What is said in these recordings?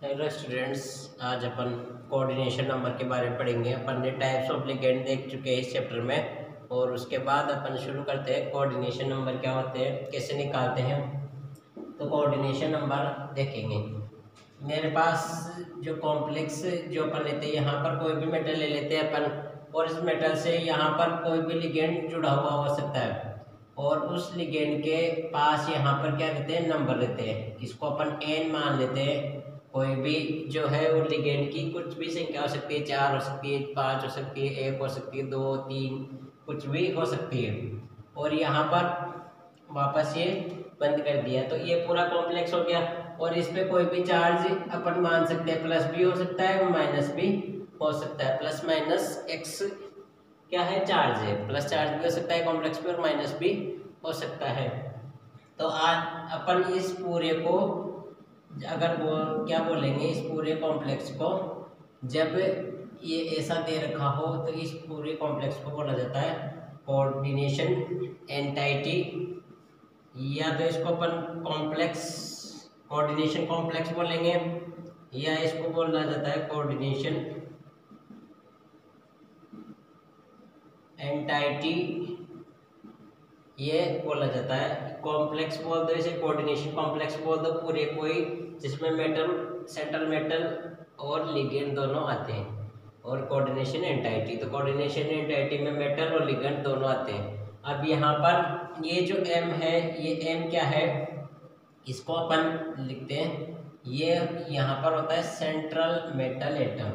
Hello students, आज अपन coordination number के बारे में पढ़ेंगे। अपन ने टाइप्स ऑफ लिगेंड देख चुके हैं इस चैप्टर में, और उसके बाद अपन शुरू करते हैं कोऑर्डिनेशन नंबर क्या होते हैं, कैसे निकालते हैं। तो कोऑर्डिनेशन नंबर देखेंगे। मेरे पास जो कॉम्प्लेक्स जो अपन लेते हैं, यहाँ पर कोई भी मेटल ले लेते हैं अपन, और इस मेटल से यहाँ पर कोई भी लिगेंड जुड़ा हुआ हो सकता है, और उस लिगेंड के पास यहाँ पर क्या रहते हैं, नंबर रहते हैं। इसको अपन एन मान लेते हैं। कोई भी जो है वो लिगेंड की कुछ भी संख्या हो सकती है, 4 हो सकती है, 5 हो सकती है, 1 हो सकती है, 2, 3, कुछ भी हो सकती है। और यहाँ पर वापस ये बंद कर दिया, तो ये पूरा कॉम्प्लेक्स हो गया। और इस पे कोई भी चार्ज अपन मान सकते हैं, प्लस भी हो सकता है, माइनस भी हो सकता है। प्लस माइनस एक्स क्या है, चार्ज है। प्लस चार्ज भी हो सकता है कॉम्प्लेक्स पे, और माइनस भी हो सकता है। तो आज अपन इस पूरे को अगर क्या बोलेंगे, इस पूरे कॉम्प्लेक्स को जब ये ऐसा दे रखा हो तो इस पूरे कॉम्प्लेक्स को बोला जाता है कोऑर्डिनेशन एंटाइटी, या तो इसको अपन कॉम्प्लेक्स कोऑर्डिनेशन कॉम्प्लेक्स बोलेंगे, या इसको बोला जाता है कोऑर्डिनेशन एंटाइटी, ये बोला जाता है। कॉम्प्लेक्स बोल दो इसे, कोऑर्डिनेशन कॉम्प्लेक्स बोल दो पूरे कोई जिसमें मेटल, सेंट्रल मेटल और लिगेंड दोनों आते हैं। और कोऑर्डिनेशन एंटाइटी, तो कोऑर्डिनेशन एंटाइटी में मेटल और लिगेंड दोनों आते हैं। अब यहाँ पर ये जो एम है, ये एम क्या है, इसको अपन लिखते हैं, ये यहाँ पर होता है central metal atom,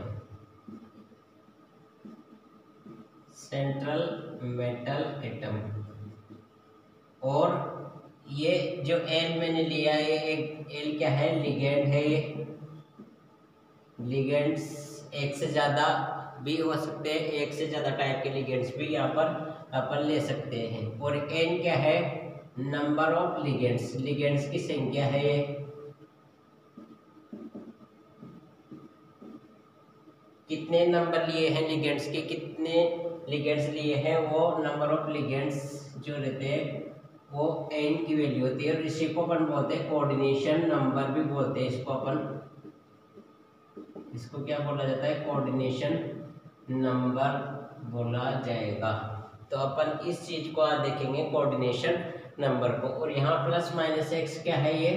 central metal atom. और ये जो एल मैंने लिया है, एक एल क्या है, लिगेंड है। ये लिगेंड्स एक से ज़्यादा भी हो सकते हैं, एक से ज़्यादा टाइप के लिगेंड्स भी यहाँ पर अपन ले सकते हैं। और एन क्या है, नंबर ऑफ लिगेंड्स, लिगेंड्स की संख्या है। ये कितने नंबर लिए हैं लिगेंड्स के, कितने लिगेंड्स लिए हैं, वो नंबर ऑफ लिगेंड्स जो रहते हैं वो एन की वैल्यू होती है। और इसी को अपन बोलते हैं कोऑर्डिनेशन नंबर भी बोलते हैं। इसको अपन, इसको क्या बोला जाता है, कोऑर्डिनेशन नंबर बोला जाएगा। तो अपन इस चीज को आज देखेंगे, कोऑर्डिनेशन नंबर को। और यहाँ प्लस माइनस एक्स क्या है, ये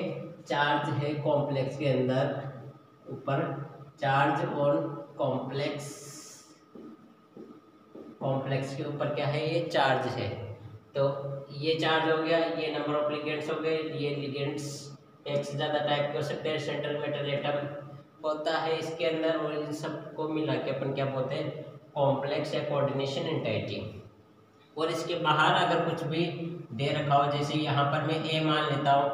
चार्ज है कॉम्प्लेक्स के अंदर, ऊपर चार्ज और कॉम्प्लेक्स, कॉम्प्लेक्स के ऊपर क्या है, ये चार्ज है। तो ये चार्ज हो गया, ये नंबर ऑफ लिगेंड्स हो गए। ये लिगेंड्स एक से ज़्यादा टाइप के हो सकते हैं, सेंट्रल मेटल एटम होता है इसके अंदर, और इन सबको मिला के अपन क्या बोलते हैं, कॉम्प्लेक्स या कोऑर्डिनेशन एंटाइटी। और इसके बाहर अगर कुछ भी दे रखा हो, जैसे यहाँ पर मैं ए मान लेता हूँ,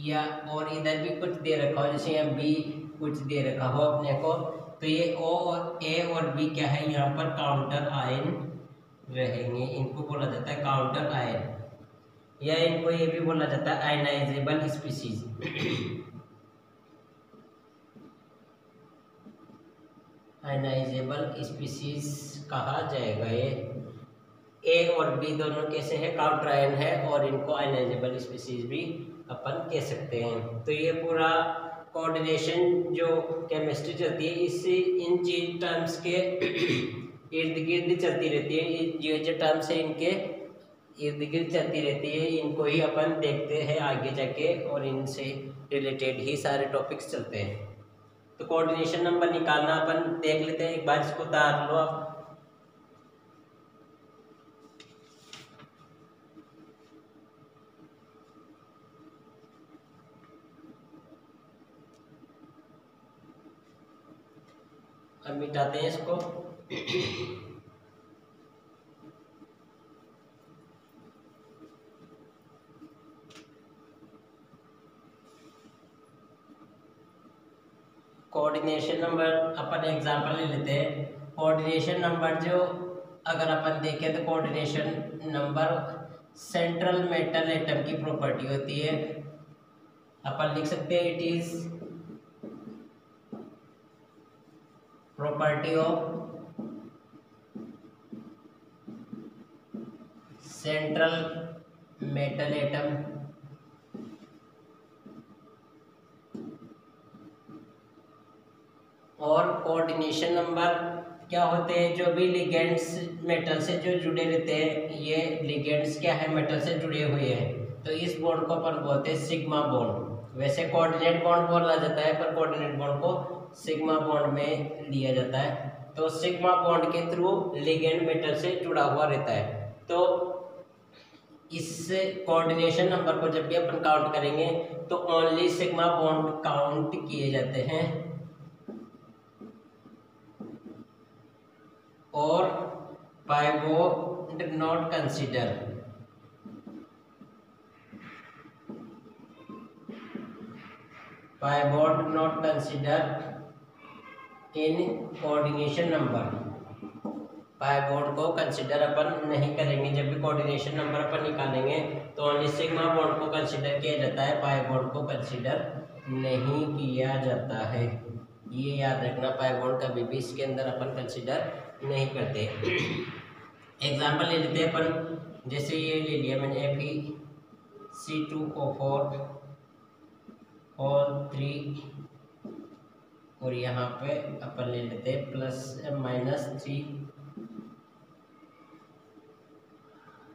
या और इधर भी कुछ दे रखा हो, जैसे यहाँ बी कुछ दे रखा हो अपने को, तो ये ओ और ए और बी क्या है, यहाँ पर काउंटर आयन रहेंगे। इनको बोला जाता है काउंटर आयन, या इनको ये भी बोला जाता है आयनाइजेबल स्पीसीज। आयनाइजेबल स्पीसीज कहा जाएगा। ये ए और बी दोनों कैसे है, काउंटर आयन है, और इनको आयनाइजेबल स्पीसीज भी अपन कह सकते हैं। तो ये पूरा कोऑर्डिनेशन जो केमिस्ट्री चलती है, इससे इन चीज टर्म्स के इर्द गिर्द चलती रहती है। ये जो टर्म्स है इनके इर्द गिर्द चलती रहती है, इनको ही अपन देखते हैं आगे जाके, और इनसे रिलेटेड ही सारे टॉपिक्स चलते हैं। तो कोऑर्डिनेशन नंबर निकालना अपन देख लेते हैं, एक बार इसको उतार लो आप। अब मिटाते हैं इसको। कोऑर्डिनेशन नंबर अपन एग्जांपल ले लेते हैं। कोऑर्डिनेशन नंबर जो अगर अपन देखें, तो coordination number central metal atom की प्रॉपर्टी होती है। अपन लिख सकते हैं, it is property of central metal atom क्या होते हैं, जो भी लिगेंड्स मेटल से जो जुड़े रहते हैं, ये लिगेंड्स क्या है, मेटल से जुड़े हुए हैं, तो इस बॉन्ड को अपन बोलते हैं सिग्मा बॉन्ड। वैसे कोऑर्डिनेट बॉन्ड बोला जाता है, पर कोऑर्डिनेट बॉन्ड को सिग्मा बॉन्ड में लिया जाता है। तो सिग्मा बॉन्ड के थ्रू लिगेंड मेटल से जुड़ा हुआ रहता है। तो इस कोऑर्डिनेशन नंबर को जब भी अपन काउंट करेंगे तो ओनली सिग्मा बॉन्ड काउंट किए जाते हैं और pi bond not consider. Pi bond not consider in coordination number. Pi bond को कंसीडर अपन नहीं करेंगे, जब भी कोऑर्डिनेशन नंबर अपन निकालेंगे तो ओनली सिग्मा बॉन्ड को कंसीडर किया जाता है, पाई बॉन्ड को कंसीडर नहीं किया जाता है। ये याद रखना, पाई बॉन्ड कभी भी इसके अंदर अपन कंसीडर नहीं करते। एग्जांपल ले लेते हैं अपन, जैसे ये ले लिया मैंने Fe(C2O4) और 3 और यहाँ पे अपन ले लेते हैं +-3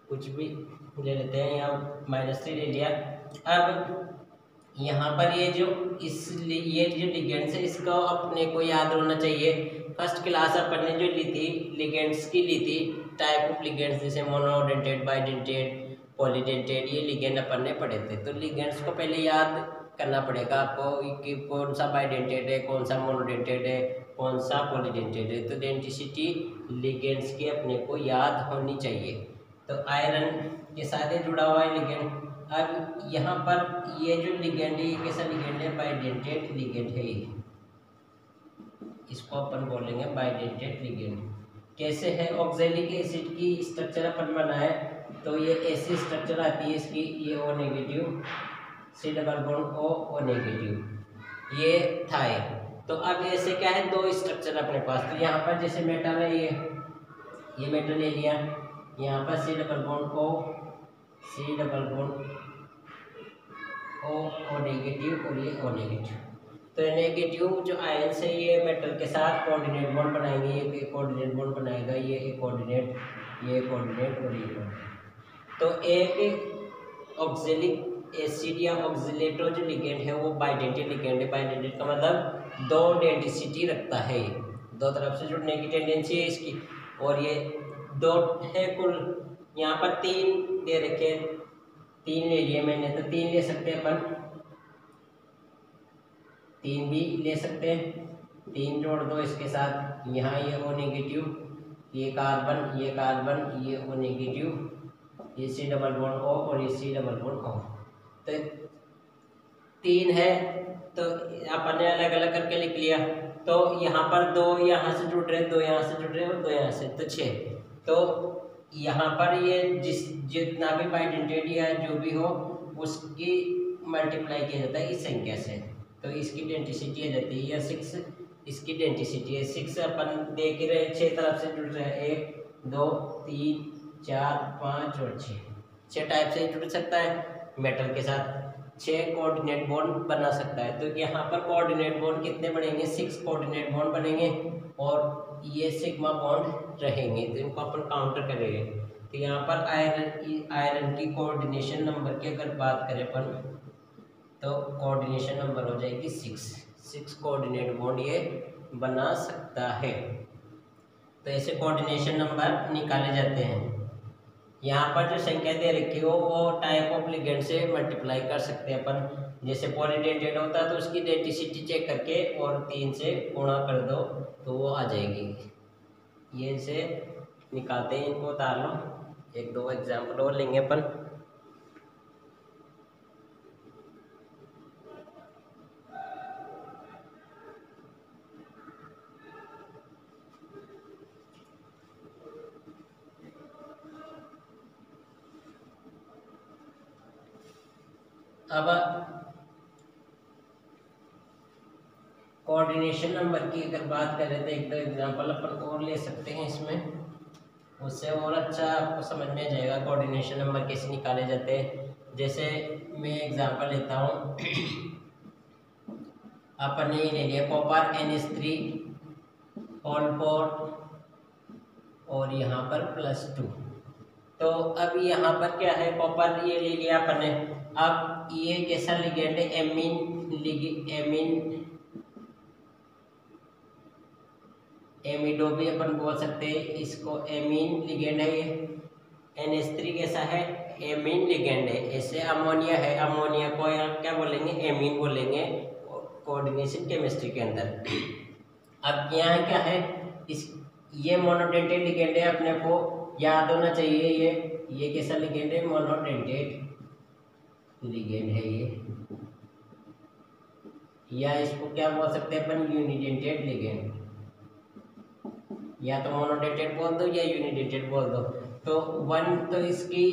कुछ भी ले लेते हैं, यहाँ -3 ले लिया। अब यहाँ पर ये जो लिगेंड्स है, इसको अपने को याद होना चाहिए। फर्स्ट क्लास अपन ने जो ली थी लिगेंड्स की ली थी, टाइप ऑफ लिगेंड्स जैसे मोनोडेंटेड, बाइडेंटेड, पॉलीडेंटेड, ये लिगेंड अपन ने पढ़े थे। तो लिगेंड्स को पहले याद करना पड़ेगा आपको कि कौन सा बाइडेंटेड है, कौन सा मोनोडेंटेड है, कौन सा पॉलीडेंटेड है। तो डेंटिसिटी लिगेंड्स की अपने को याद होनी चाहिए। तो आयरन के साथ ही जुड़ा हुआ है लिगेंड। अब यहाँ पर ये जो लिगेंड है, ये कैसा लिगेंड है, बाइडेंटेड लिगेंड है। इसको अपन बोलेंगे बाइडेंटेड लिगेंड। कैसे है, ऑक्सैलिक एसिड की स्ट्रक्चर अपन बनाए तो ये ऐसी स्ट्रक्चर आती है इसकी, ये O-, C≡O नेगेटिव, ये था। तो अब ऐसे क्या है, दो स्ट्रक्चर अपने पास। तो यहाँ पर जैसे मेटल है, ये मेटल ले लिया, यहाँ पर C≡O, O नेगेटिव और ये O नेगेटिव। तो नेगेटिव जो आयंस है ये मेटल के साथ कोऑर्डिनेट बॉन्ड बनाएंगे, ये कोऑर्डिनेट बॉन्ड बनाएगा, ये एक कोऑर्डिनेट, ये कोऑर्डिनेट और ये कोऑर्डिनेट। तो एक ऑक्सैलिक एसिड या ऑक्सीलेटो जो लिगेंड है वो बाइडेंटेड लिगेंड है। बाइडेंटेड का मतलब दो डेंसिटी रखता है, दो तरफ से जुड़ने की टेंडेंसी है इसकी, और ये दो है कुल। यहाँ पर 3 दे रखे, 3 ले लिए मैंने, तो 3 ले सकते हैं अपन, 3 भी ले सकते हैं। 3 जोड़ दो इसके साथ, यहाँ ये O नेगेटिव, ये कार्बन, ये कार्बन, ये O नेगेटिव, ये C≡O और ये C≡O। तो 3 है तो अपन ने अलग अलग करके लिख लिया। तो यहाँ पर 2 यहाँ से जुड़ रहे, 2 यहाँ से जुड़ रहे और 2 यहाँ से, तो 6। तो यहाँ पर ये जितना भी बाइडेंटेड या जो भी हो उसकी मल्टीप्लाई किया जाता है इस संख्या से। तो इसकी डेंसिटी आ जाती है या 6, इसकी डेंसिटी है 6। अपन देख ही रहे 6 तरफ से जुड़ रहे हैं, 1 2 3 4 5 और 6 टाइप से जुड़ सकता है मेटल के साथ, 6 कोऑर्डिनेट बॉन्ड बना सकता है। तो यहाँ पर कोऑर्डिनेट बॉन्ड कितने बनेंगे, 6 कोऑर्डिनेट बॉन्ड बनेंगे और ये सिग्मा बॉन्ड रहेंगे। तो इनको अपन काउंटर करेंगे। तो यहाँ पर आयरन की कोऑर्डिनेशन नंबर की अगर बात करें अपन, तो कोऑर्डिनेशन नंबर हो जाएगी 6 कोऑर्डिनेट बॉन्ड ये बना सकता है। तो ऐसे कोऑर्डिनेशन नंबर निकाले जाते हैं। यहाँ पर जो संख्या दे रखी हो वो टाइप ऑफ लिगेंड से मल्टीप्लाई कर सकते हैं अपन। जैसे पॉलीडेंटेड होता है तो उसकी डेंसिटी चेक करके और 3 से गुणा कर दो तो वो आ जाएगी। ये से निकालते हैं, इनको उतार लो। 1-2 एग्जाम्पल और लेंगे अपन। अब कोऑर्डिनेशन नंबर की अगर बात करें तो 1-2 एग्जाम्पल अपन और ले सकते हैं इसमें, उससे और अच्छा आपको समझ में आ जाएगा कोऑर्डिनेशन नंबर कैसे निकाले जाते हैं। जैसे मैं एग्जांपल लेता हूँ, अपन ने ले लिया कॉपर NH3 (4) और यहाँ पर +2। तो अब यहाँ पर क्या है, कॉपर ये ले लिया अपन ने। अब ये कैसा लिगेंड है, एमिडो भी अपन बोल सकते हैं इसको, एमीन लिगेंड है ये। NH3 कैसा है, एमीन लिगेंड है। ऐसे अमोनिया है, अमोनिया को क्या बोलेंगे, एमीन बोलेंगे कोऑर्डिनेशन केमिस्ट्री के अंदर। अब यहाँ क्या है, इस ये मोनोडेंटेट लिगेंड है, अपने को याद होना चाहिए। ये कैसा लिगेंड है, मोनोडेंटेट लिगेंड है ये, या इसको क्या बोल सकते हैं अपन, यूनिडेंटेट लिगेंड। या तो मोनोडेंटेट बोल दो या यूनिडेंटेट बोल दो। तो 1 तो इसकी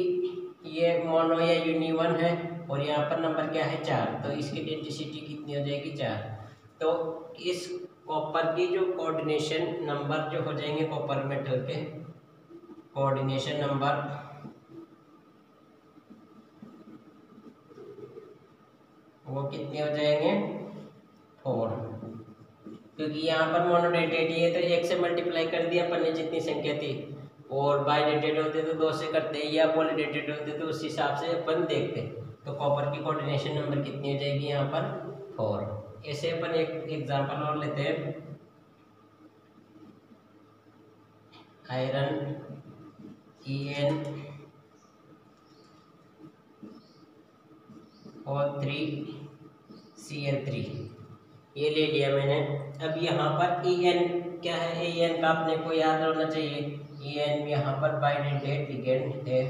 ये मोनो या यूनि 1 है, और यहाँ पर नंबर क्या है 4, तो इसकी डेंसिटी कितनी हो जाएगी 4। तो इस कॉपर की जो कोऑर्डिनेशन नंबर जो हो जाएंगे, कॉपर मेटल के कोऑर्डिनेशन नंबर वो कितने हो जाएंगे 4, क्योंकि यहाँ पर मोनोडेंटेट है तो 1 से मल्टीप्लाई कर दिया अपन ने जितनी संख्या थी, और बाइडेंटेट होते तो 2 से करते, या पॉलीडेंटेट होते तो उस हिसाब से अपन देखते। तो कॉपर की कोऑर्डिनेशन नंबर कितनी हो जाएगी यहाँ पर 4। ऐसे अपन एक एग्जांपल और लेते हैं, आयरन En और 3Cl3 ये ले लिया मैंने। अब यहाँ पर En क्या है, En का अपने को याद होना चाहिए। En यहाँ पर बाइडेंटेट लिगेंड है,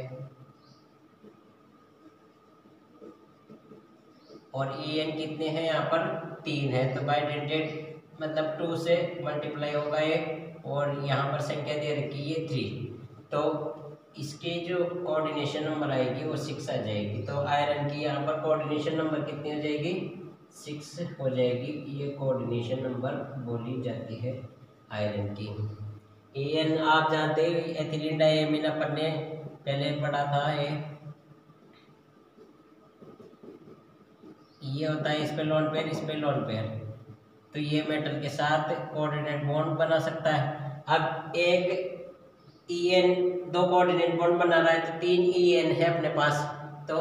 और En कितने हैं यहाँ पर 3 है, तो बाइडेंटेट मतलब 2 से मल्टीप्लाई होगा ये, और यहाँ पर संख्या दे रखी है 3, तो इसके जो कोऑर्डिनेशन नंबर आएगी वो 6 आ जाएगी। तो आयरन की यहाँ पर कोऑर्डिनेशन नंबर कितनी हो जाएगी, 6 हो जाएगी। ये कोऑर्डिनेशन नंबर बोली जाती है आयरन की। En आप जानते हो, एथिलीन डाइमीन अपन ने पहले पढ़ा था, ये होता है इस पे लोन पेयर, इस पे लोन पेयर, तो ये मेटल के साथ कोऑर्डिनेट बॉन्ड बना सकता है। अब एक En 2 कोऑर्डिनेट बॉन्ड बना रहा है, तो 3 En है अपने पास, तो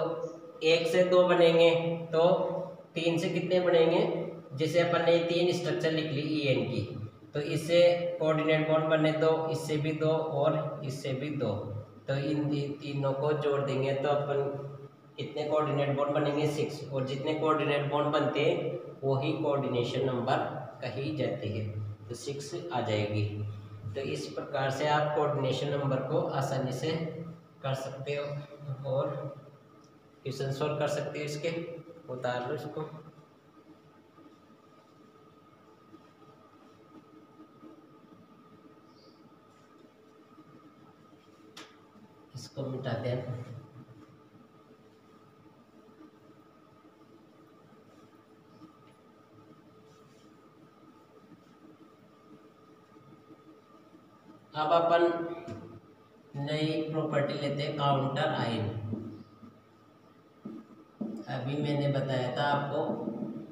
1 से 2 बनेंगे, तो 3 से कितने बनेंगे, जैसे अपन ने 3 स्ट्रक्चर लिख ली En की, तो इससे कोऑर्डिनेट बॉन्ड बने 2, इससे भी 2 और इससे भी 2, तो इन तीनों को जोड़ देंगे तो अपन कितने कोऑर्डिनेट बॉन्ड बनेंगे 6, और जितने कोऑर्डिनेट बॉन्ड बनते हैं वही कोऑर्डिनेशन नंबर कही जाती है, तो 6 आ जाएगी। तो इस प्रकार से आप कोऑर्डिनेशन नंबर को आसानी से कर सकते हो और क्वेश्चन सॉल्व कर सकते हो। इसके उतार लो इसको, इसको मिटाते हैं। अब अपन नई प्रॉपर्टी लेते हैं, काउंटर आयन। अभी मैंने बताया था आपको,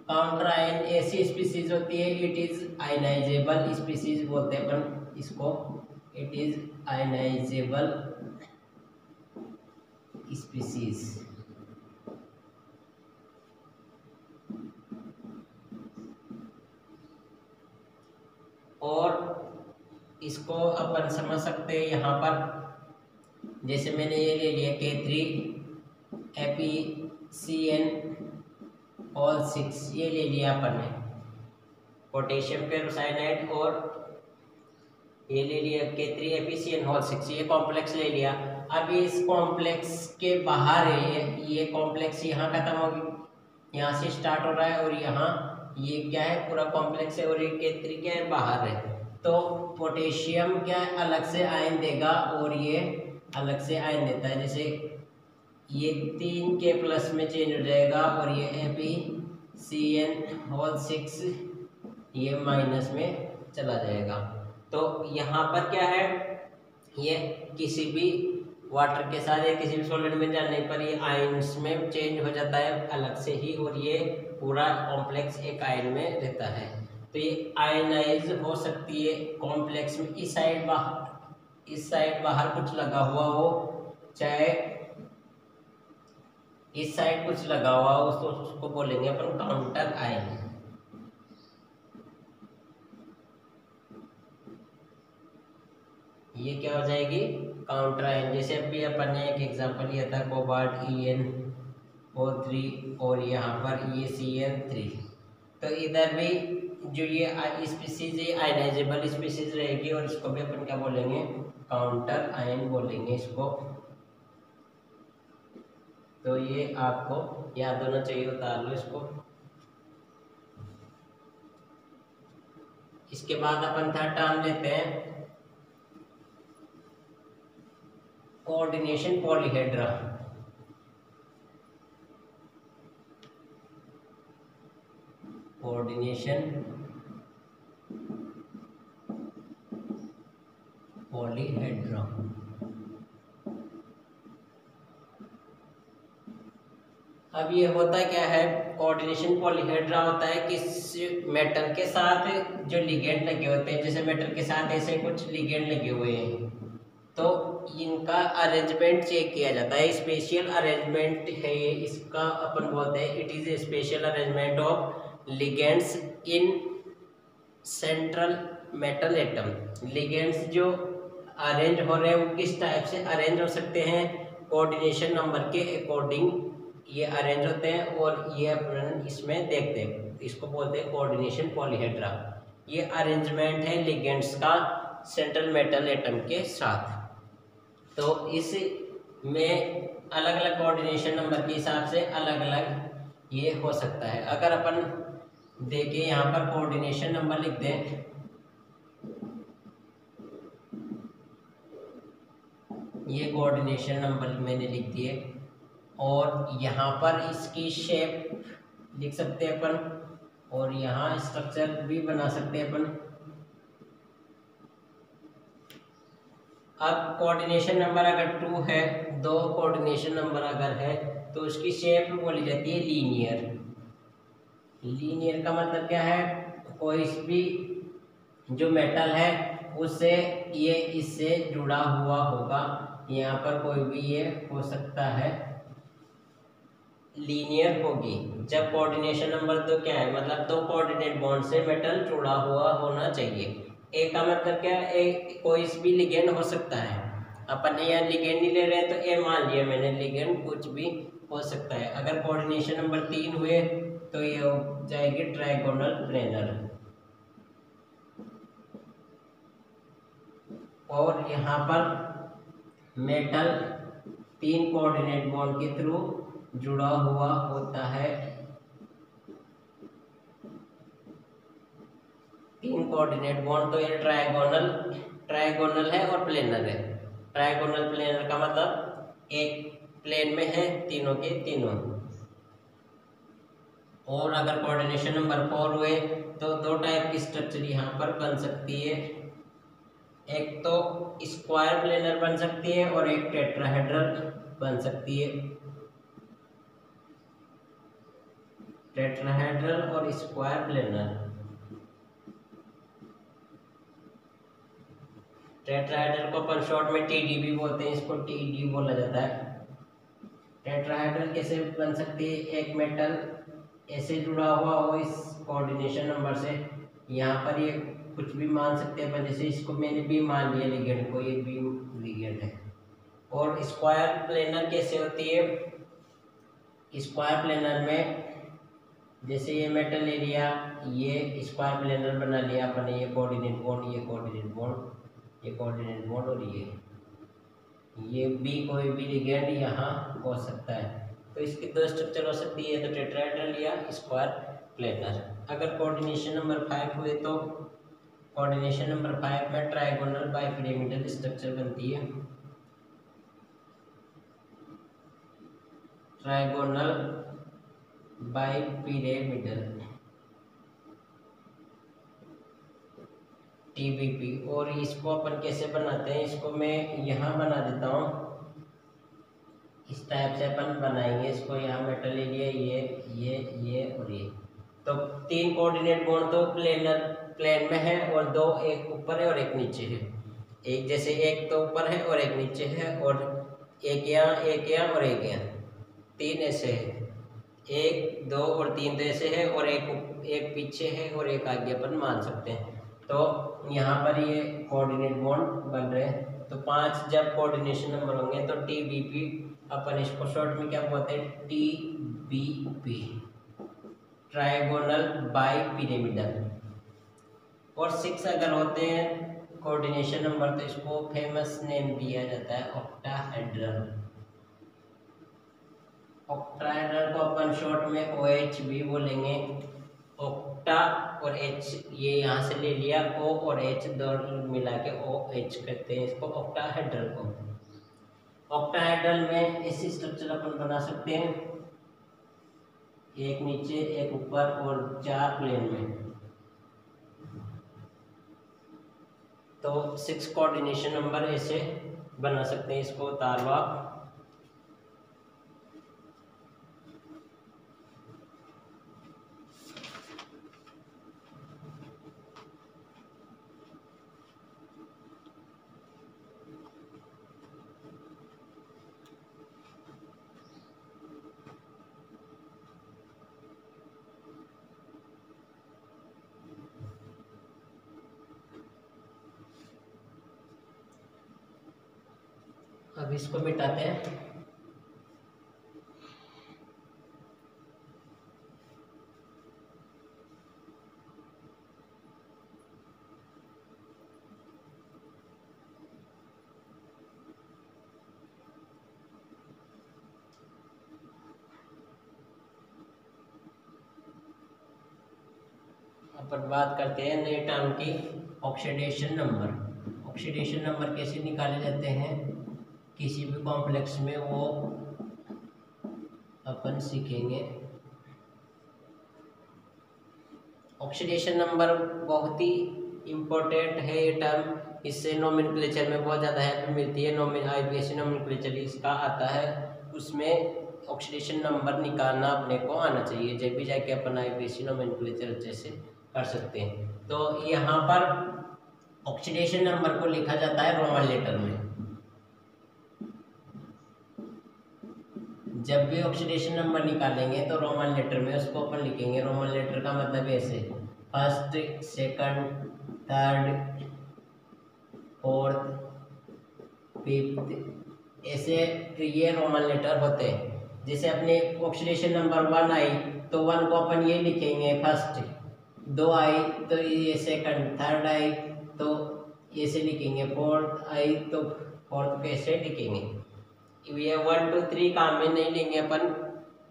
काउंटर आयन ऐसी स्पीसीज होती है, इट इज आयनाइजेबल स्पीसीज बोलते हैं अपन इसको, इट इज आयनाइजेबल स्पीसीज। और इसको अपन समझ सकते हैं यहाँ पर, जैसे मैंने ये ले लिया K3FeCN6 ये ले लिया अपन ने, पोटेशियम पेरोसाइनाइड, और ये ले लिया K3FeCN6, ये कॉम्प्लेक्स ले लिया। अब इस कॉम्प्लेक्स के बाहर है ये कॉम्प्लेक्स यहाँ खत्म होगी, यहाँ से स्टार्ट हो रहा है, और यहाँ ये क्या है पूरा कॉम्प्लेक्स है, और ये K3 क्या है बाहर है। तो पोटेशियम क्या है अलग से आयन देगा, और ये अलग से आयन देता है, जैसे ये 3K+ में चेंज हो जाएगा, और ये FeCN6 ये माइनस में चला जाएगा। तो यहाँ पर क्या है, ये किसी भी वाटर के साथ या किसी भी सॉलिड में जाने पर ये आयन्स में चेंज हो जाता है अलग से ही, और ये पूरा कॉम्प्लेक्स एक आयन में रहता है। तो ये आयनाइज हो सकती है कॉम्प्लेक्स में, इस साइड बाहर इस साइड बाहर कुछ लगा हुआ हो, चाहे इस साइड कुछ लगा हुआ हो, उसको बोलेंगे अपन काउंटर आयन। ये क्या हो जाएगी, काउंटर आयन। जैसे अभी अपन ने एक एग्जांपल लिया था कोबाल्ट EnO3 और यहाँ पर ये CN3। तो इधर भी जो ये स्पीसीज है आयनाइजेबल स्पीसीज रहेगी और इसको भी अपन क्या बोलेंगे, काउंटर आयन बोलेंगे इसको। तो ये आपको याद होना चाहिए, उतार लो इसको। इसके बाद अपन थर्ड टर्म लेते हैं कोऑर्डिनेशन पॉलीहेड्रा। Coordination polyhedra. अब ये होता क्या है, कोऑर्डिनेशन पॉलीहेड्रा होता है किस मेटल के साथ जो लिगेंड लगे होते हैं, जैसे मेटल के साथ ऐसे कुछ लिगेंड लगे हुए हैं, तो इनका अरेंजमेंट चेक किया जाता है। स्पेशल अरेंजमेंट है ये, इसका अपन बोलते हैं it is a special arrangement of ligands in central metal atom. Ligands जो अरेंज हो रहे हैं वो किस टाइप से अरेंज हो सकते हैं, कोऑर्डिनेशन नंबर के अकॉर्डिंग ये अरेंज होते हैं, और ये अपन इसमें देखते हैं, इसको बोलते हैं कोऑर्डिनेशन पॉलीहेड्रा। ये अरेंजमेंट है लिगेंड्स का सेंट्रल मेटल एटम के साथ। तो इस में अलग अलग कोऑर्डिनेशन नंबर के हिसाब से अलग अलग ये हो सकता है। अगर अपन देखें यहाँ पर कोऑर्डिनेशन नंबर लिख दें, ये कोऑर्डिनेशन नंबर मैंने लिख दिए, और यहाँ पर इसकी शेप लिख सकते हैं अपन, और यहाँ स्ट्रक्चर भी बना सकते हैं अपन। अब कोऑर्डिनेशन नंबर अगर 2 है, 2 कोऑर्डिनेशन नंबर अगर है, तो उसकी शेप बोली जाती है लीनियर। लीनियर का मतलब क्या है, कोई भी जो मेटल है उससे ये इससे जुड़ा हुआ होगा, यहाँ पर कोई भी ये हो सकता है, लीनियर होगी। जब कोऑर्डिनेशन नंबर 2 क्या है, मतलब 2 कोऑर्डिनेट बॉन्ड से मेटल जुड़ा हुआ होना चाहिए। ए का मतलब क्या है, ए कोई भी लिगेंड हो सकता है। अपन ने यहाँ लिगेंड नहीं ले रहे हैं तो ए मान लिया मैंने, लिगेंड कुछ भी हो सकता है। अगर कोऑर्डिनेशन नंबर 3 हुए तो ये हो जाएगी ट्रायगोनल प्लेनर। और यहाँ पर मेटल 3 कोऑर्डिनेट बॉन्ड के थ्रू जुड़ा हुआ होता है। 3 कोऑर्डिनेट बॉन्ड, तो ये ट्रायगोनल है और प्लेनर है। ट्रायगोनल प्लेनर का मतलब एक प्लेन में है तीनों के तीनों। और अगर कोऑर्डिनेशन नंबर 4 हुए तो 2 टाइप की स्ट्रक्चर यहाँ पर बन सकती है, एक तो स्क्वायर प्लेनर बन सकती है और एक टेट्राहेड्रल बन सकती है। टेट्राहेड्रल और स्क्वायर प्लेनर। टेट्राहेड्रल को अपन शॉर्ट में TD भी बोलते हैं, इसको TD बोला जाता है। टेट्राहेड्रल कैसे बन सकती है, एक मेटल ऐसे जुड़ा हुआ हो इस कोऑर्डिनेशन नंबर से, यहाँ पर ये कुछ भी मान सकते हैं अपन, जैसे इसको मैंने बी मान लिया लिगेंड को, ये बी लिगेंड है। और स्क्वायर प्लेनर कैसे होती है, स्क्वायर प्लेनर में जैसे ये मेटल ले लिया, ये स्क्वायर प्लेनर बना लिया अपन ने, ये कोऑर्डिनेट बॉन्ड, ये कोऑर्डिनेट बॉन्ड, ये कोऑर्डिनेट बॉन्ड, और ये बी कोई भी लिगेंड यहाँ हो सकता है। तो इसकी 2 स्ट्रक्चर हो सकती है, तो टेट्राहेड्रल या स्क्वायर प्लेनर। अगर कोऑर्डिनेशन नंबर 5 हुए तो कोऑर्डिनेशन नंबर 5 में ट्रायगोनल बाइपिरामिडल स्ट्रक्चर बनती है। Trigonal bipyramidal TBP। और इसको अपन कैसे बनाते हैं, इसको मैं यहाँ बना देता हूँ, इस टाइप से अपन बनाएंगे इसको। यहाँ मेटल ले लिया, ये और ये, तो 3 कोऑर्डिनेट बॉन्ड तो प्लेन में है, और 2 एक ऊपर है और एक नीचे है। एक जैसे एक तो ऊपर है और एक नीचे है, और एक यहाँ और एक यहाँ, तीन ऐसे है, एक दो और तीन तो ऐसे है, और एक पीछे है और एक आगे अपन मान सकते हैं। तो यहाँ पर ये कोऑर्डिनेट बॉन्ड बन रहे हैं। तो 5 जब कोऑर्डिनेशन नंबर होंगे तो TBP, अपन इसको शॉर्ट में क्या बोलते हैं, TBP, ट्राइगोनल बाई पिरामिडल। और 6 अगर होते हैं कोऑर्डिनेशन नंबर तो इसको फेमस नेम दिया जाता है ऑक्टाहेड्रल। ऑक्टाहेड्रल को अपन शॉर्ट में OH भी बोलेंगे। ऑक्टा और H ये यहाँ से ले लिया, O और H दोनों मिला के OH कहते हैं इसको, ऑक्टाहेड्रल को। ऑक्टाहेड्रल में ऐसी स्ट्रक्चर अपन बना सकते हैं, एक नीचे एक ऊपर और 4 प्लेन में। तो 6 कोऑर्डिनेशन नंबर ऐसे बना सकते हैं इसको तारवा। अब इसको मिटाते हैं। अपन बात करते हैं नए टर्म की, ऑक्सीडेशन नंबर। ऑक्सीडेशन नंबर कैसे निकाले जाते हैं किसी भी कॉम्प्लेक्स में, वो अपन सीखेंगे। ऑक्सीडेशन नंबर बहुत ही इम्पोर्टेंट है ये टर्म, इससे नोमेनक्लेचर में बहुत ज़्यादा हेल्प मिलती है। IUPAC नोमेनक्लेचर इसका आता है, उसमें ऑक्सीडेशन नंबर निकालना अपने को आना चाहिए, जब भी जाके अपन IUPAC नोमेनक्लेचर अच्छे से कर सकते हैं। तो यहाँ पर ऑक्सीडेशन नंबर को लिखा जाता है रोमन लेटर में। जब भी ऑक्सीडेशन नंबर निकालेंगे तो रोमन लेटर में उसको अपन लिखेंगे। रोमन लेटर का मतलब ऐसे, first, second, third, fourth, fifth, ऐसे ये रोमन लेटर होते हैं। जैसे अपने ऑक्सीडेशन नंबर 1 आई तो 1 को अपन ये लिखेंगे फर्स्ट, 2 आई तो ये सेकंड, थर्ड आई तो ऐसे लिखेंगे, फोर्थ आई तो फोर्थ कैसे लिखेंगे। ये 1 2 3 काम में नहीं लेंगे अपन,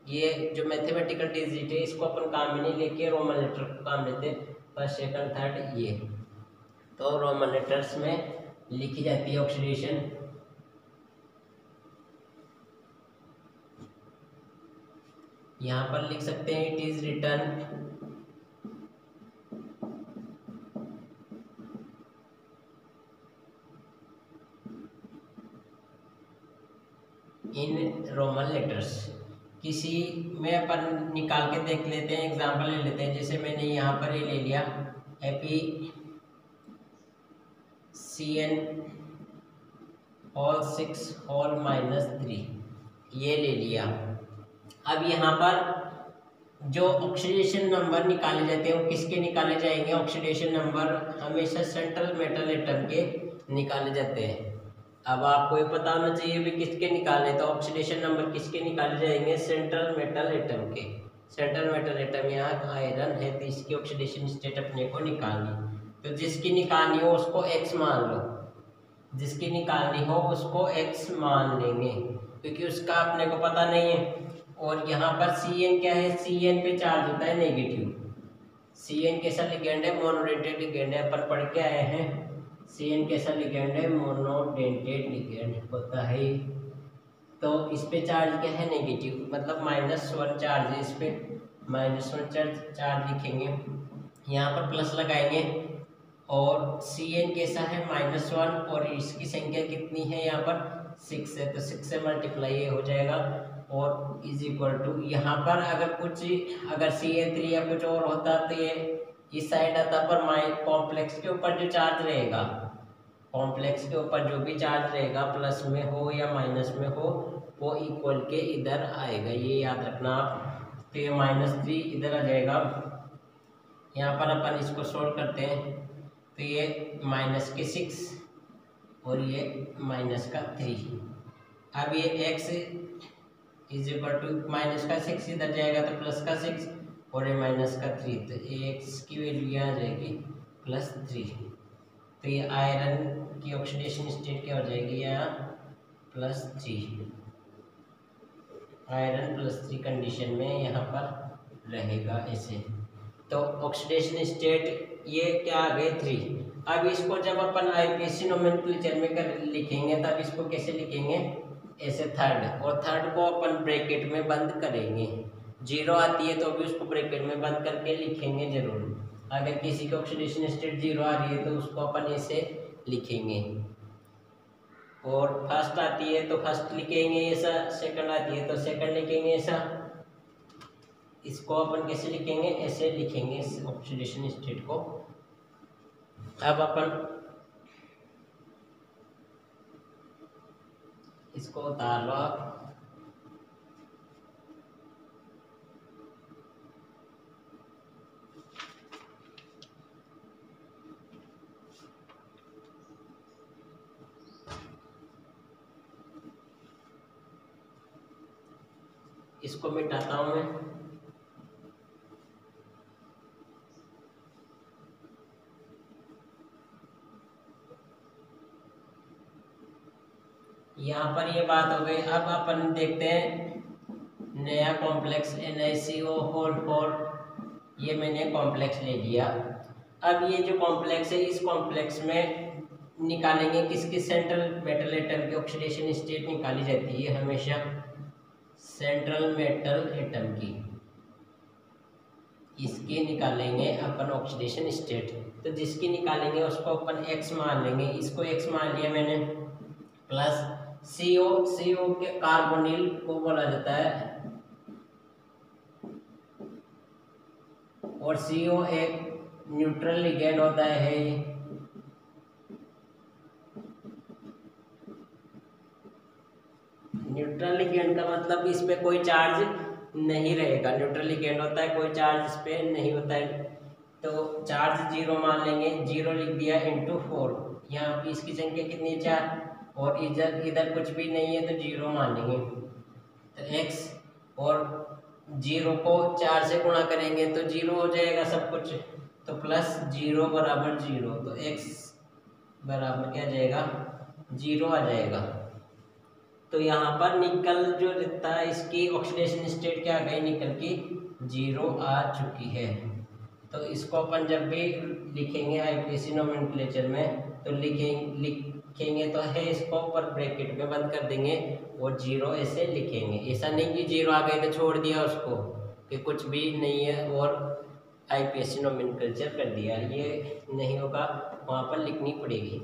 ये जो मैथमेटिकल डिजिट है इसको अपन काम में नहीं लेके रोमन लेटर को काम लेते हैं, फर्स्ट सेकंड थर्ड ये। तो रोमन लेटर्स में लिखी जाती है ऑक्सीडेशन। यहाँ पर लिख सकते हैं it is return in Roman letters. किसी में अपन निकाल के देख लेते हैं, एग्जांपल ले लेते हैं। जैसे मैंने यहाँ पर ये ले लिया FeCN होल 6 होल -3, ये ले लिया। अब यहाँ पर जो ऑक्सीडेशन नंबर निकाले जाते हैं वो किसके निकाले जाएंगे, ऑक्सीडेशन नंबर हमेशा सेंट्रल मेटल एटम के निकाले जाते हैं। अब आपको ये पता होना चाहिए भी किसके निकाले, तो ऑक्सीडेशन नंबर किसके निकाले जाएंगे, सेंट्रल मेटल एटम के। सेंट्रल मेटल एटम यहाँ आयरन है तो इसकी ऑक्सीडेशन स्टेट अपने को निकालनी, तो जिसकी निकालनी हो उसको x मान लो, जिसकी निकालनी हो उसको x मान लेंगे क्योंकि उसका अपने को पता नहीं है। और यहाँ पर Cn क्या है, Cn पे चार्ज होता है नेगेटिव। Cn कैसा लिगेंड है, मोनोडेंटेड लिगेंड है, अपन पढ़ के आए हैं। Cn कैसा लिगेंड है, मोनोडेंटेड लिगेंड होता है। तो इस पे चार्ज क्या है, नेगेटिव, मतलब -1 चार्ज है इस पे, -1 चार्ज लिखेंगे, यहाँ पर प्लस लगाएंगे। और Cn कैसा है, -1, और इसकी संख्या कितनी है यहाँ पर 6 है, तो 6 से मल्टीप्लाई ये हो जाएगा और इज इक्वल टू, यहाँ पर अगर Cn3 या कुछ और होता तो ये इस साइड आता, पर कॉम्प्लेक्स के ऊपर जो चार्ज रहेगा कॉम्प्लेक्स के ऊपर जो भी चार्ज रहेगा प्लस में हो या माइनस में हो वो इक्वल के इधर आएगा, ये याद रखना आप। तो ये -3 इधर आ जाएगा। यहाँ पर अपन इसको सोल्व करते हैं तो ये -6 और ये -3। अब ये x इज इक्वल टू -6 इधर जाएगा तो +6 और ये -3, तो x की वैल्यू यहाँ आ जाएगी +3। तो ये आयरन की ऑक्सीडेशन स्टेट क्या हो जाएगी यहाँ +3, आयरन +3 कंडीशन में यहाँ पर रहेगा ऐसे। तो ऑक्सीडेशन स्टेट ये क्या आ गए 3। अब इसको जब अपन आईपीएससी नोमेनक्लेचर में कर लिखेंगे तब इसको कैसे लिखेंगे, ऐसे थर्ड, और थर्ड को अपन ब्रैकेट में बंद करेंगे। 0 आती है तो भी उसको ब्रैकेट में बंद करके लिखेंगे जरूर। अगर किसी की ऑक्सीडेशन स्टेट 0 आ रही है तो उसको अपन ऐसे लिखेंगे। और फर्स्ट आती है तो फर्स्ट लिखेंगे ऐसा, सेकंड आती है तो सेकंड लिखेंगे ऐसा। इसको अपन कैसे लिखेंगे, ऐसे लिखेंगे इस ऑक्सीडेशन स्टेट को। अब अपन इसको उतार लो आप। इसको मिटाता हूं मैं। यहाँ पर ये बात हो गई। अब अपन देखते हैं नया कॉम्प्लेक्स NaCO4, ये मैंने कॉम्प्लेक्स ले लिया। अब ये जो कॉम्प्लेक्स है इस कॉम्प्लेक्स में निकालेंगे किसकी, सेंट्रल मेटल एटम की ऑक्सीडेशन स्टेट निकाली जाती है हमेशा, सेंट्रल मेटल एटम की, इसकी निकालेंगे अपन ऑक्सीडेशन स्टेट। तो जिसकी निकालेंगे उसको अपन x मान लेंगे, इसको x मान लिया मैंने। प्लस CO के कार्बोनिल को बोला जाता है, और CO एक न्यूट्रल लिगेंड होता है। न्यूट्रल लिगेंड का मतलब इस पे कोई चार्ज नहीं रहेगा, न्यूट्रल लिगेंड होता है, कोई चार्ज इस पे नहीं होता है। तो चार्ज 0 मान लेंगे, 0 लिख दिया इंटू 4। यहाँ पे इसकी संख्या कितनी है 4, और इधर कुछ भी नहीं है तो 0 मान लेंगे। तो x और 0 को 4 से गुणा करेंगे तो 0 हो जाएगा सब कुछ, तो +0 बराबर 0, तो x बराबर क्या जाएगा 0 आ जाएगा। तो यहाँ पर निकल जो रहता है इसकी ऑक्सीडेशन स्टेट क्या आ गई, निकल की 0 आ चुकी है। तो इसको अपन जब भी लिखेंगे आईपीएससी नोमेनक्लेचर में तो लिखेंगे तो है इसको पर ब्रैकेट में बंद कर देंगे और 0 ऐसे लिखेंगे। ऐसा नहीं कि 0 आ गए तो छोड़ दिया उसको कि कुछ भी नहीं है और आईपीएससी नोमेनक्लेचर कर दिया, ये नहीं होगा, वहाँ पर लिखनी पड़ेगी।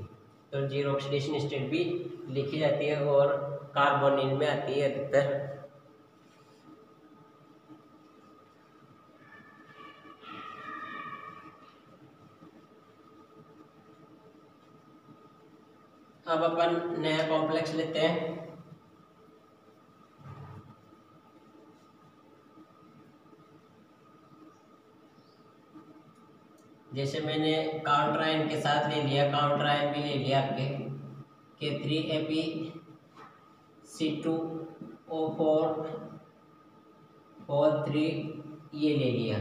तो 0 ऑक्सीडेशन स्टेट भी लिखी जाती है और कार्बोनिल में आती है अधिकतर। अब अपन नया कॉम्प्लेक्स लेते हैं। जैसे मैंने काउंटर आयन के साथ ले लिया, काउंटर आयन भी ले लिया आपके के 3Ap(C2O4) और 3 ये ले लिया।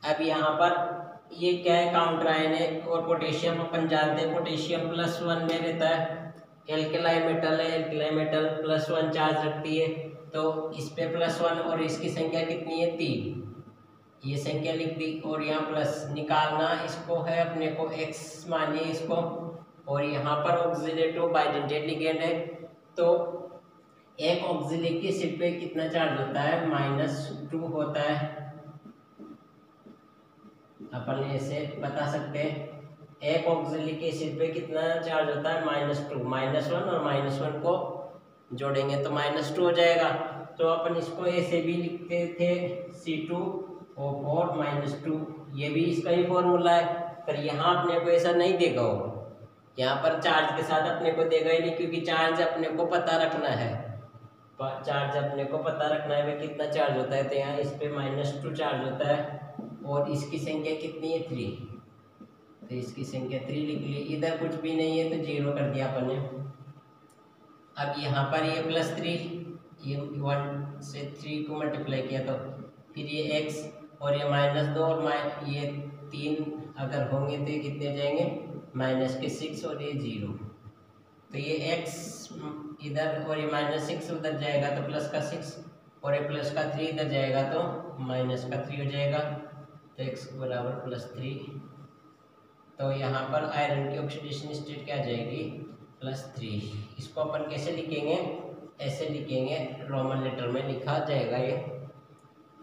अब यहाँ पर ये क्या है, काउंटर आयन है और पोटेशियम अपन जानते हैं पोटेशियम +1 में रहता है, एल्कलाई मेटल है, एल्कलाई मेटल +1 चार्ज रखती है। तो इस पे +1 और इसकी संख्या कितनी है 3, ये संख्या लिख दी और यहाँ प्लस निकालना इसको है अपने को x मानिए इसको, और यहाँ पर ऑक्सिलेटो बाइडेंटेड लिगेंड है। तो एक ऑक्सिले की एसिड पे कितना चार्ज होता है, -2 होता है। अपन ऐसे बता सकते हैं एक ऑक्सिलिक एसिड पे कितना चार्ज होता है, -2, -1 और -1 को जोड़ेंगे तो -2 हो जाएगा। तो अपन इसको ऐसे भी लिखते थे C2O4 -2, ये भी इसका ही फॉर्मूला है, पर यहाँ अपने को ऐसा नहीं देगा हो, यहाँ पर चार्ज के साथ अपने को देगा ही नहीं, क्योंकि चार्ज अपने को पता रखना है। चार्ज अपने को पता रखना है भाई कितना चार्ज होता है, तो यहाँ इस पे -2 चार्ज होता है और इसकी संख्या कितनी है 3, तो इसकी संख्या 3 लिख ली। इधर कुछ भी नहीं है तो 0 कर दिया अपन ने। अब यहाँ पर ये +3, ये 1 से 3 को मल्टीप्लाई किया तो फिर ये x और ये -2 और ये 3 अगर होंगे तो ये कितने जाएंगे -6 और ये 0, तो ये x इधर और ये -6 उधर जाएगा तो +6 और ये +3 इधर जाएगा तो -3 हो जाएगा, तो x बराबर +3। तो यहाँ पर आयरन की ऑक्सीडेशन स्टेट क्या आ जाएगी +3। इसको अपन कैसे लिखेंगे, ऐसे लिखेंगे, रोमन लेटर में लिखा जाएगा ये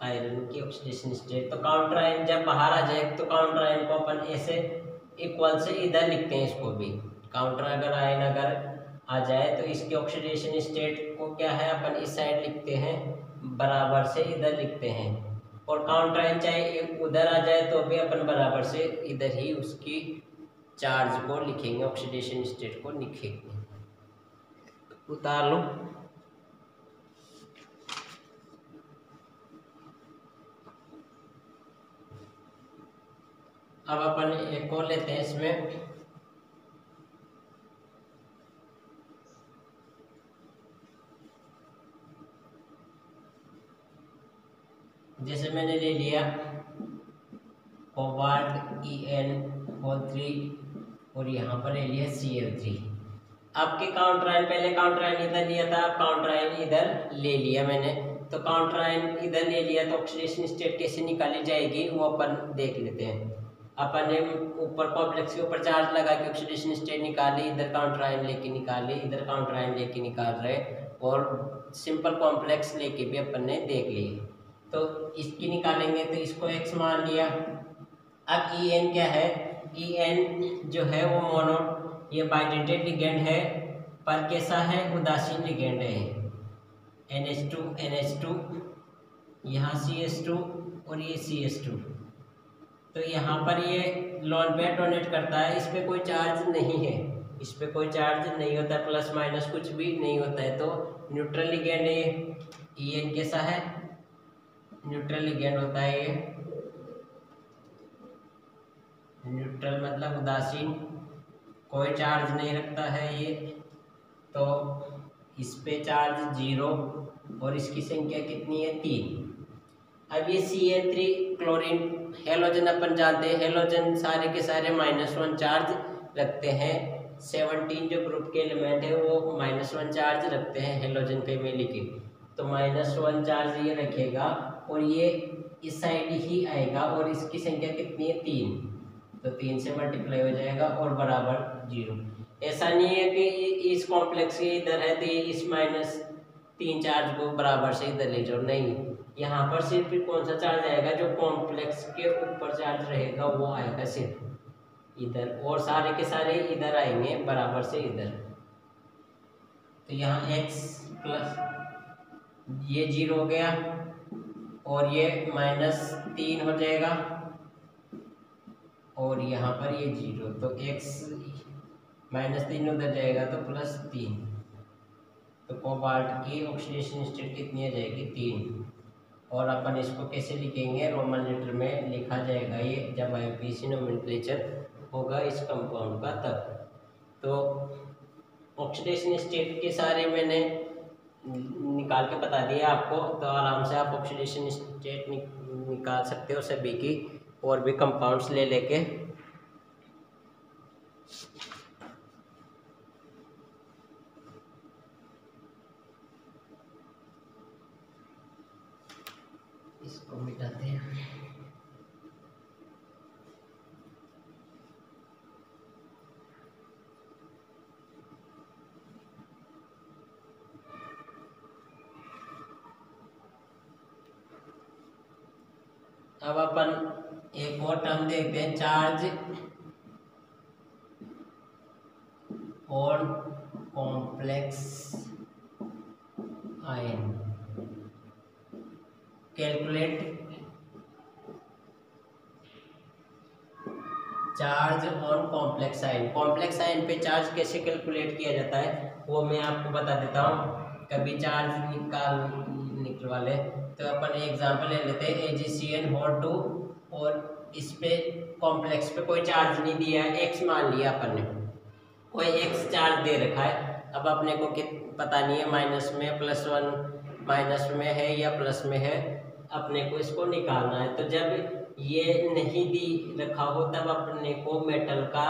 आयरन की ऑक्सीडेशन स्टेट। तो काउंटर आयन जब बाहर आ जाए तो काउंटर आयन को अपन ऐसे इक्वल से इधर लिखते हैं, इसको भी काउंटर अगर आयन अगर आ जाए तो इसकी ऑक्सीडेशन स्टेट को क्या है अपन इस साइड लिखते हैं, बराबर से इधर लिखते हैं, और काउंटर आयन चाहे उधर आ जाए तो भी अपन बराबर से इधर ही उसकी चार्ज को लिखेंगे, ऑक्सीडेशन स्टेट को लिखेंगे। उतार लो। अब अपन एक और लेते हैं इसमें, जैसे मैंने ले लिया कोबाल्ट En3 और यहाँ पर ले लिया Cl3। आपके काउंटर आयन, पहले काउंटर आयन इधर लिया था, अब काउंटर आयन इधर ले लिया मैंने, तो काउंटर आयन इधर ले लिया तो ऑक्सीडेशन स्टेट कैसे निकाली जाएगी वो अपन देख लेते हैं। अपन ने ऊपर कॉम्प्लेक्स के ऊपर चार्ज लगा के ऑक्सीडेशन स्टेट निकाली, इधर काउंटर आयन लेके निकाली, इधर काउंटर आयन लेके निकाल रहे, और सिंपल कॉम्प्लेक्स लेके भी अपन ने देख लिए। तो इसकी निकालेंगे तो इसको x मान लिया। अब En क्या है, En जो है वो मोनो, ये बाइडेंटेड लिगेंड है पर कैसा है, उदासीन लिगेंड है। NH2 यहाँ CH2 और ये CH2, तो यहाँ पर ये लोन पेयर डोनेट करता है, इस पर कोई चार्ज नहीं है, इस पर कोई चार्ज नहीं होता, प्लस माइनस कुछ भी नहीं होता है, तो न्यूट्रल लिगेंड है ये। En कैसा है, न्यूट्रल लिगेंड होता है ये, न्यूट्रल मतलब उदासीन, कोई चार्ज नहीं रखता है ये, तो इस पे चार्ज 0 और इसकी संख्या कितनी है 3। अब ये Cl3 क्लोरीन हेलोजन अपन जानते हैं, हेलोजन सारे के सारे -1 चार्ज रखते हैं, 17 जो ग्रुप के एलिमेंट है वो -1 चार्ज रखते हैं हेलोजन फैमिली के, तो -1 चार्ज ये रखेगा और ये इस साइड ही आएगा, और इसकी संख्या कितनी है 3, तो 3 से मल्टीप्लाई हो जाएगा और बराबर 0। ऐसा नहीं है कि इस कॉम्प्लेक्स के इधर है तो ये इस -3 चार्ज को बराबर से इधर ले जाओ, नहीं, यहाँ पर सिर्फ कौन सा चार्ज आएगा, जो कॉम्प्लेक्स के ऊपर चार्ज रहेगा वो आएगा सिर्फ इधर, और सारे के सारे इधर आएंगे बराबर से इधर। तो यहाँ x प्लस ये 0 हो गया और ये -3 हो जाएगा, और यहाँ पर ये 0, तो x -3 उधर जाएगा तो +3, तो कोबाल्ट की ऑक्सीडेशन स्टेट कितनी आ जाएगी 3। और अपन इसको कैसे लिखेंगे, रोमन लेटर में लिखा जाएगा ये जब IUPAC नोमेनक्लेचर होगा इस कंपाउंड का तब। तो ऑक्सीडेशन स्टेट के सारे मैंने निकाल के बता दिया आपको, तो आराम से आप ऑक्सीडेशन स्टेट निकाल सकते हो सभी की, और भी कंपाउंड्स ले लेके। इसको मिटाते हैं। अब अपन एक और टर्म देखते हैं, charge on complex ion. Calculate charge on complex ion. Complex ion पे चार्ज कैसे कैलकुलेट किया जाता है वो मैं आपको बता देता हूँ। कभी चार्ज निकलवा ले तो अपन एग्जांपल ले लेते हैं AgCN2 और इस पे कॉम्प्लेक्स पे कोई चार्ज नहीं दिया है, एक्स मान लिया अपन ने, कोई एक्स चार्ज दे रखा है। अब अपने को पता नहीं है माइनस में +1 माइनस में है या प्लस में है, अपने को इसको निकालना है। तो जब ये नहीं दी रखा हो तब अपने को मेटल का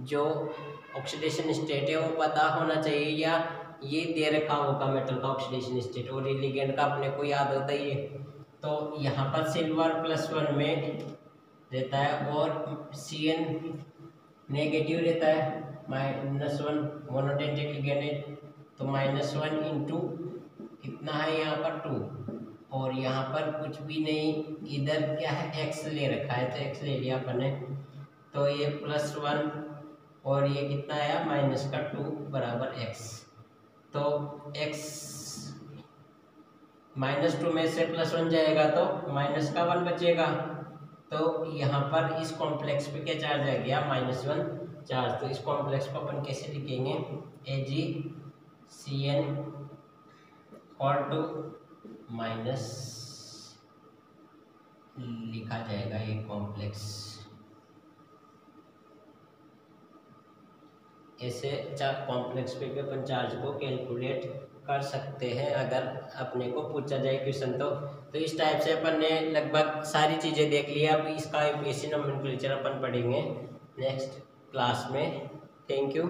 जो ऑक्सीडेशन स्टेट है वो पता होना चाहिए, या ये दे रखा होगा मेटल का ऑक्सीडेशन स्टेट, और ये लिगेंड का अपने को याद होता ही है। तो यहाँ पर सिल्वर +1 में रहता है और Cn नेगेटिव रहता है, -1 मोनोडेंटिक लिगेंड है, तो -1 इंटू कितना है यहाँ पर 2, और यहाँ पर कुछ भी नहीं, इधर क्या है x ले रखा है तो x ले लिया अपन ने, तो ये +1 और ये कितना आया -2 बराबर x। तो x -2 में से +1 जाएगा तो -1 बचेगा। तो यहाँ पर इस कॉम्प्लेक्स पे क्या चार्ज आ गया -1 चार्ज। तो इस कॉम्प्लेक्स को अपन कैसे लिखेंगे, AgCN और 2 माइनस लिखा जाएगा ये कॉम्प्लेक्स। ऐसे चार कॉम्प्लेक्स पे भी अपन चार्ज को कैलकुलेट कर सकते हैं अगर अपने को पूछा जाए क्वेश्चन। तो इस टाइप से अपन ने लगभग सारी चीज़ें देख ली। अब इसका यूपीएससी नोमेनक्लेचर अपन पढ़ेंगे नेक्स्ट क्लास में। Thank you.